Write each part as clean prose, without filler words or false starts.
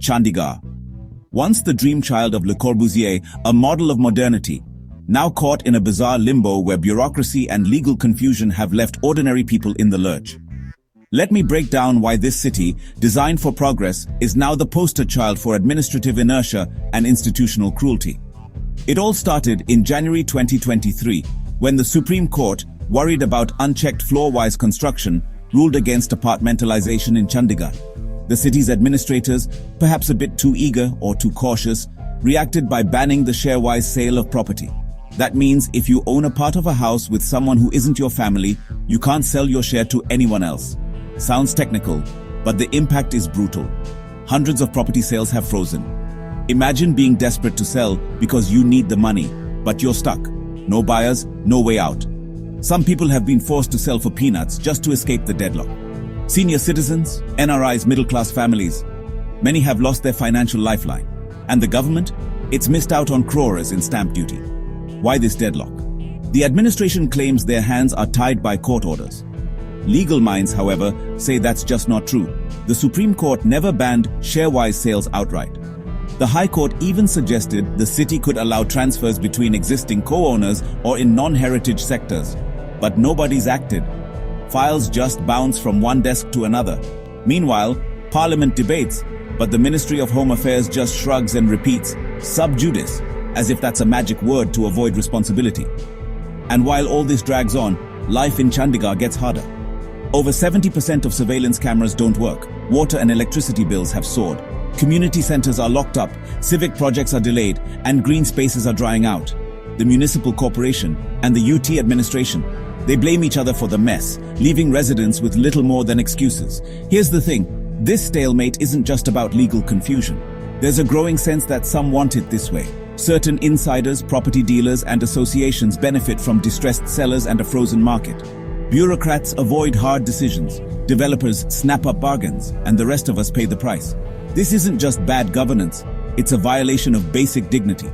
Chandigarh. Once the dream child of Le Corbusier, a model of modernity, now caught in a bizarre limbo where bureaucracy and legal confusion have left ordinary people in the lurch. Let me break down why this city, designed for progress, is now the poster child for administrative inertia and institutional cruelty. It all started in January 2023, when the Supreme Court, worried about unchecked floor-wise construction, ruled against apartmentalization in Chandigarh. The city's administrators, perhaps a bit too eager or too cautious, reacted by banning the share-wise sale of property. That means if you own a part of a house with someone who isn't your family, you can't sell your share to anyone else. Sounds technical, but the impact is brutal. Hundreds of property sales have frozen. Imagine being desperate to sell because you need the money, but you're stuck. No buyers, no way out. Some people have been forced to sell for peanuts just to escape the deadlock. Senior citizens, NRIs, middle-class families. Many have lost their financial lifeline. And the government? It's missed out on crores in stamp duty. Why this deadlock? The administration claims their hands are tied by court orders. Legal minds, however, say that's just not true. The Supreme Court never banned share-wise sales outright. The High Court even suggested the city could allow transfers between existing co-owners or in non-heritage sectors. But nobody's acted. Files just bounce from one desk to another. Meanwhile, Parliament debates, but the Ministry of Home Affairs just shrugs and repeats, sub judice, as if that's a magic word to avoid responsibility. And while all this drags on, life in Chandigarh gets harder. Over 70% of surveillance cameras don't work. Water and electricity bills have soared. Community centers are locked up, civic projects are delayed, and green spaces are drying out. The municipal corporation and the UT administration, they blame each other for the mess, leaving residents with little more than excuses. Here's the thing, this stalemate isn't just about legal confusion. There's a growing sense that some want it this way. Certain insiders, property dealers, and associations benefit from distressed sellers and a frozen market. Bureaucrats avoid hard decisions, developers snap up bargains, and the rest of us pay the price. This isn't just bad governance, it's a violation of basic dignity.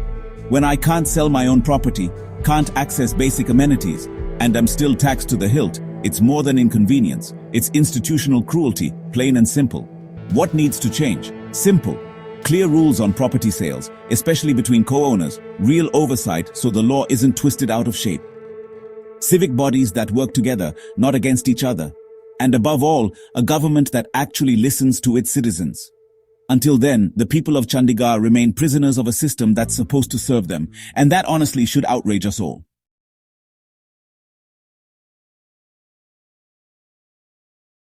When I can't sell my own property, can't access basic amenities, and I'm still taxed to the hilt, it's more than inconvenience, it's institutional cruelty, plain and simple. What needs to change? Simple. Clear rules on property sales, especially between co-owners, real oversight so the law isn't twisted out of shape. Civic bodies that work together, not against each other. And above all, a government that actually listens to its citizens. Until then, the people of Chandigarh remain prisoners of a system that's supposed to serve them, and that honestly should outrage us all.